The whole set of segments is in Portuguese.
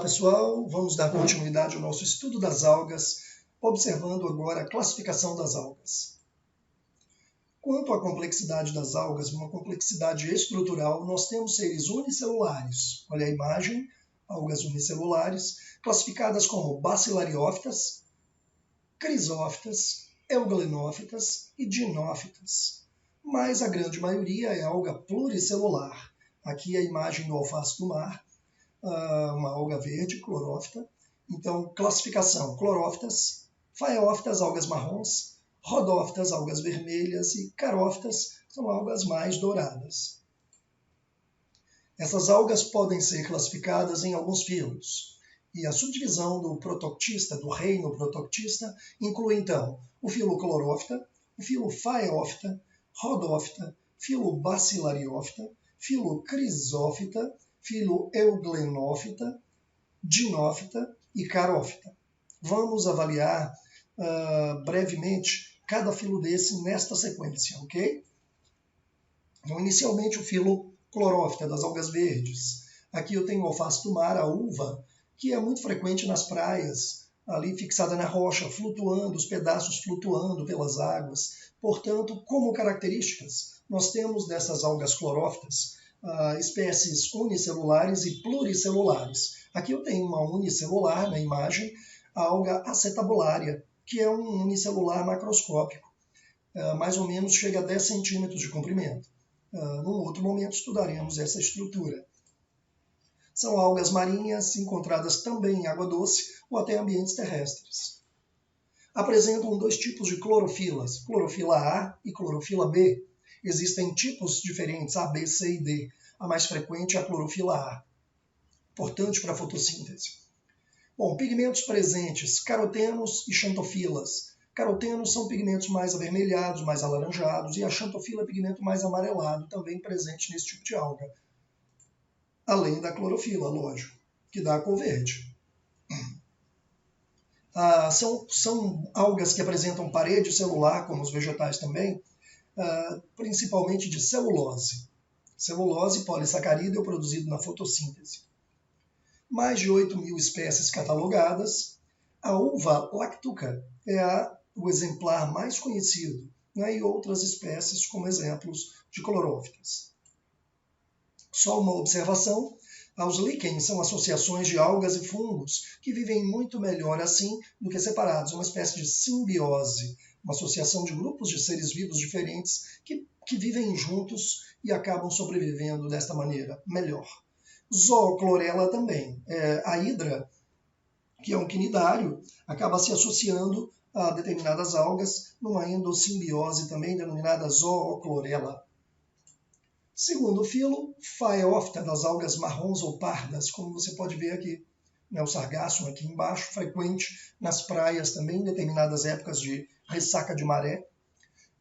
Olá pessoal, vamos dar continuidade ao nosso estudo das algas, observando agora a classificação das algas. Quanto à complexidade das algas, uma complexidade estrutural, nós temos seres unicelulares. Olha a imagem, algas unicelulares, classificadas como bacilariófitas, crisófitas, euglenofitas e dinófitas. Mas a grande maioria é alga pluricelular. Aqui a imagem do alface do mar, uma alga verde, clorófita. Então, classificação: clorófitas, faeófitas, algas marrons, rodófitas, algas vermelhas e carófitas, são algas mais douradas. Essas algas podem ser classificadas em alguns filos. E a subdivisão do protoctista, do reino protoctista, inclui então o filo clorófita, o filo faeófita, rodófita, filo bacilariófita, filo crisófita, filo euglenófita, dinófita e carófita. Vamos avaliar brevemente cada filo desse nesta sequência, ok? Então, inicialmente o filo clorófita, das algas verdes. Aqui eu tenho o alface do mar, a uva, que é muito frequente nas praias, ali fixada na rocha, flutuando, os pedaços flutuando pelas águas. Portanto, como características, nós temos dessas algas clorófitas espécies unicelulares e pluricelulares. Aqui eu tenho uma unicelular na imagem, a alga acetabulária, que é um unicelular macroscópico, mais ou menos chega a 10 centímetros de comprimento. Num outro momento estudaremos essa estrutura. São algas marinhas encontradas também em água doce ou até ambientes terrestres. Apresentam dois tipos de clorofilas, clorofila A e clorofila B. Existem tipos diferentes, A, B, C e D. A mais frequente é a clorofila A, importante para a fotossíntese. Bom, pigmentos presentes, carotenos e xantofilas. Carotenos são pigmentos mais avermelhados, mais alaranjados, e a xantofila é pigmento mais amarelado, também presente nesse tipo de alga. Além da clorofila, lógico, que dá a cor verde. São algas que apresentam parede celular, como os vegetais também, principalmente de celulose. Celulose polissacarídeo produzido na fotossíntese. Mais de 8.000 espécies catalogadas. A uva lactuca é o exemplar mais conhecido, né, e outras espécies como exemplos de clorófitas. Só uma observação: os líquens são associações de algas e fungos que vivem muito melhor assim do que separados, uma espécie de simbiose, uma associação de grupos de seres vivos diferentes que vivem juntos e acabam sobrevivendo desta maneira melhor. Zooclorella também. A hidra, que é um quinidário, acaba se associando a determinadas algas numa endossimbiose também denominada zooclorella. Segundo filo, faeófita, das algas marrons ou pardas, como você pode ver aqui. O sargassum aqui embaixo, frequente nas praias também em determinadas épocas de ressaca de maré.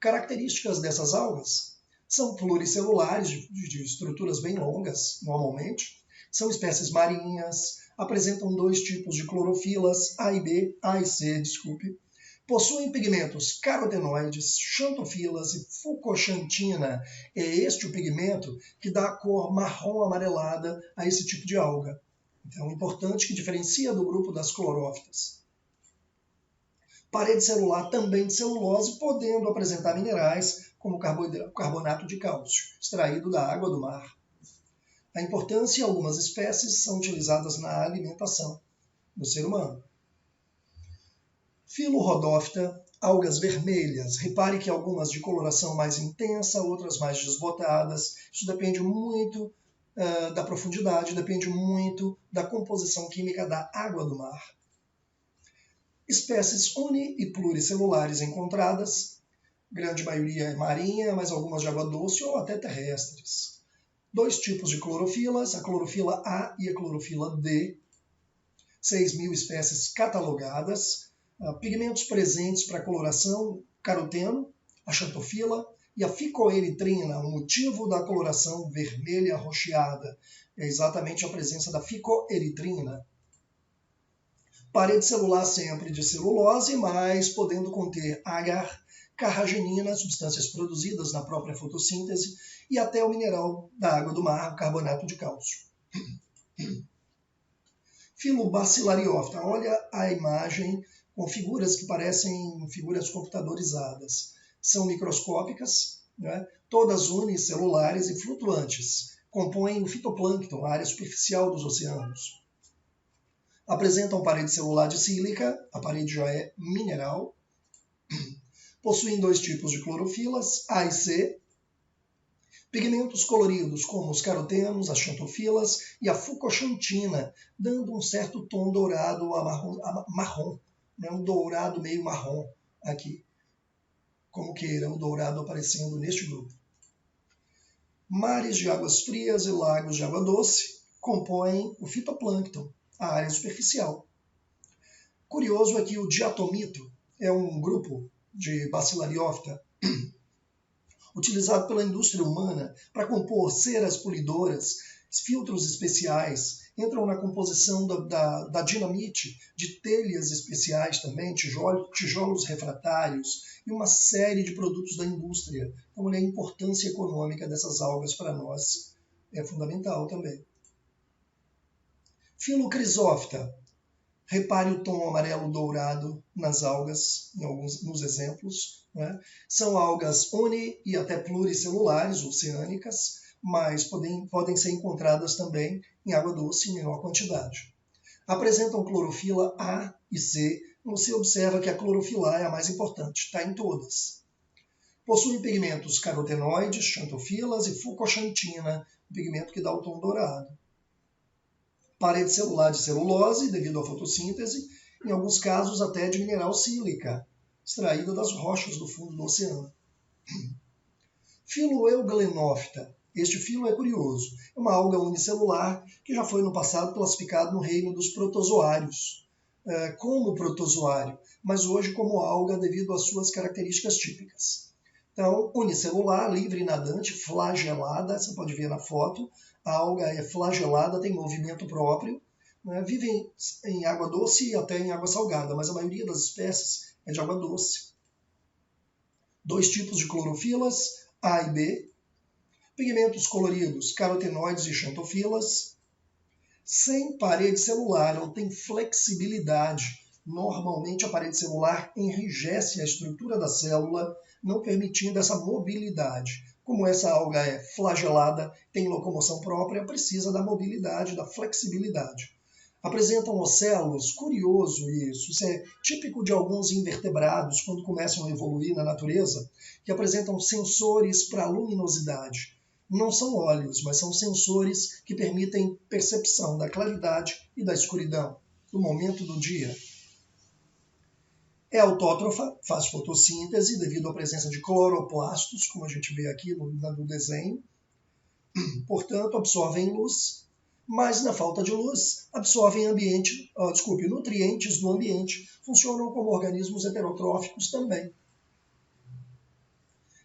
Características dessas algas são pluricelulares, de estruturas bem longas, normalmente. São espécies marinhas, apresentam dois tipos de clorofilas, A e C, possuem pigmentos carotenoides, xantofilas e fucoxantina. É este o pigmento que dá a cor marrom amarelada a esse tipo de alga. Então, importante, que diferencia do grupo das clorófitas. Parede celular também de celulose, podendo apresentar minerais como carbonato de cálcio, extraído da água do mar. A importância: algumas espécies são utilizadas na alimentação do ser humano. Filo rodófita, algas vermelhas. Repare que algumas de coloração mais intensa, outras mais desbotadas. Isso depende muito da profundidade, depende muito da composição química da água do mar. Espécies uni- e pluricelulares encontradas. Grande maioria é marinha, mas algumas de água doce ou até terrestres. Dois tipos de clorofilas, a clorofila A e a clorofila D. 6.000 espécies catalogadas. Pigmentos presentes para coloração: caroteno, a xantofila e a ficoeritrina. O motivo da coloração vermelha arroxeada é exatamente a presença da ficoeritrina. Parede celular sempre de celulose, mas podendo conter agar, carragenina, substâncias produzidas na própria fotossíntese, e até o mineral da água do mar, o carbonato de cálcio. Filo Bacillariophyta, olha a imagem com figuras que parecem figuras computadorizadas. São microscópicas, né? Todas unicelulares e flutuantes. Compõem o fitoplâncton, a área superficial dos oceanos. Apresentam parede celular de sílica, a parede já é mineral. Possuem dois tipos de clorofilas, A e C. Pigmentos coloridos, como os carotenos, as xantofilas e a fucoxantina, dando um certo tom dourado a marrom, né? Um dourado meio marrom aqui. Como queira, o dourado aparecendo neste grupo. Mares de águas frias e lagos de água doce compõem o fitoplâncton, a área superficial. Curioso é que o diatomito é um grupo de Bacillariophyta utilizado pela indústria humana para compor ceras polidoras, filtros especiais, entram na composição da dinamite, de telhas especiais também, tijolos refratários e uma série de produtos da indústria. Então, a importância econômica dessas algas para nós é fundamental também. Filo Chrysophyta. Repare o tom amarelo-dourado nas algas, nos exemplos. Né? São algas uni- e até pluricelulares, oceânicas, mas podem ser encontradas também em água doce em menor quantidade. Apresentam clorofila A e C. Você observa que a clorofila A é a mais importante, está em todas. Possuem pigmentos carotenoides, xantofilas e fucoxantina, o pigmento que dá o tom dourado. Parede celular de celulose, devido à fotossíntese, em alguns casos até de mineral sílica, extraída das rochas do fundo do oceano. Filo Euglenophyta. Este filo é curioso. É uma alga unicelular que já foi no passado classificado no reino dos protozoários, como protozoário, mas hoje como alga devido às suas características típicas. Então, unicelular, livre e nadante, flagelada, você pode ver na foto, a alga é flagelada, tem movimento próprio, né? Vive em água doce e até em água salgada, mas a maioria das espécies é de água doce. Dois tipos de clorofilas, A e B. Pigmentos coloridos, carotenoides e xantofilas. Sem parede celular, ou tem flexibilidade. Normalmente a parede celular enrijece a estrutura da célula, não permitindo essa mobilidade. Como essa alga é flagelada, tem locomoção própria, precisa da mobilidade, da flexibilidade. Apresentam ocelos, curioso isso é típico de alguns invertebrados quando começam a evoluir na natureza, que apresentam sensores para luminosidade. Não são olhos, mas são sensores que permitem percepção da claridade e da escuridão, do momento do dia. É autótrofa, faz fotossíntese devido à presença de cloroplastos, como a gente vê aqui no desenho. Portanto, absorvem luz, mas na falta de luz, absorvem nutrientes do ambiente, funcionam como organismos heterotróficos também.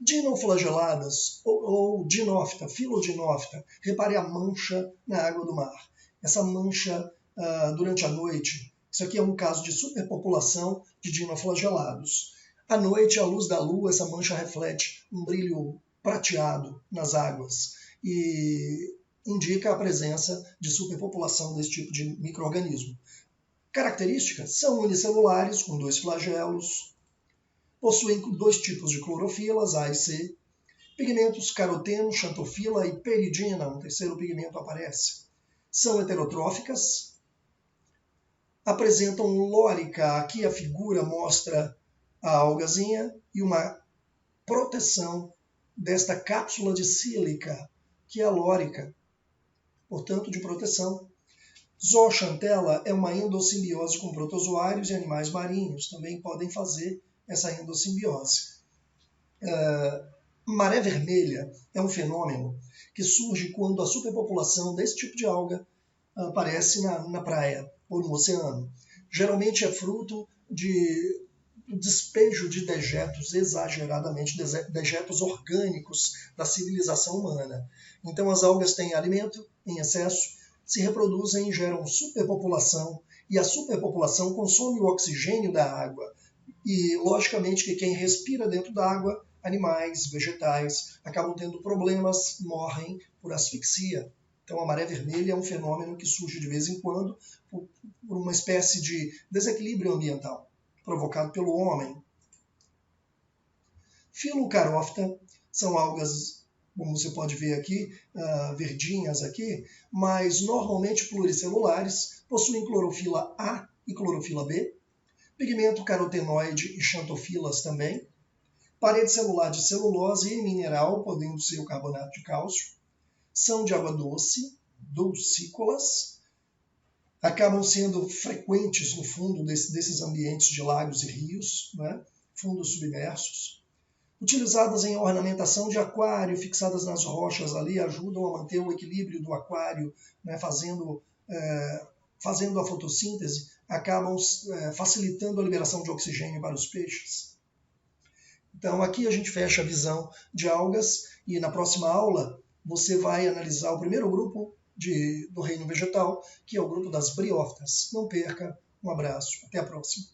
Dinoflageladas, ou dinófita, filodinófita, repare a mancha na água do mar. Essa mancha durante a noite, isso aqui é um caso de superpopulação de dinoflagelados. À noite, à luz da lua, essa mancha reflete um brilho prateado nas águas e indica a presença de superpopulação desse tipo de micro-organismo. Características são unicelulares, com dois flagelos, possuem dois tipos de clorofilas, A e C, pigmentos caroteno, xantofila e peridina, um terceiro pigmento aparece. São heterotróficas, apresentam lórica, aqui a figura mostra a algazinha e uma proteção desta cápsula de sílica, que é a lórica, portanto de proteção. Zooxantella é uma endossimbiose com protozoários e animais marinhos, também podem fazer essa endossimbiose. Maré vermelha é um fenômeno que surge quando a superpopulação desse tipo de alga aparece na praia ou no oceano. Geralmente é fruto do despejo de dejetos, exageradamente, dejetos orgânicos da civilização humana. Então as algas têm alimento em excesso, se reproduzem e geram superpopulação, e a superpopulação consome o oxigênio da água. E, logicamente, que quem respira dentro da água, animais, vegetais, acabam tendo problemas, morrem por asfixia. Então, a maré vermelha é um fenômeno que surge de vez em quando por uma espécie de desequilíbrio ambiental provocado pelo homem. Filocarófita são algas, como você pode ver aqui, verdinhas aqui, mas normalmente pluricelulares, possuem clorofila A e clorofila B, pigmento carotenoide e xantofilas também, parede celular de celulose e mineral, podendo ser o carbonato de cálcio, são de água doce, dulcícolas, acabam sendo frequentes no fundo desses ambientes de lagos e rios, né? Fundos submersos. Utilizadas em ornamentação de aquário, fixadas nas rochas ali, ajudam a manter o equilíbrio do aquário, né? fazendo a fotossíntese, acabam facilitando a liberação de oxigênio para os peixes. Então aqui a gente fecha a visão de algas e na próxima aula você vai analisar o primeiro grupo do reino vegetal, que é o grupo das briófitas. Não perca, um abraço, até a próxima.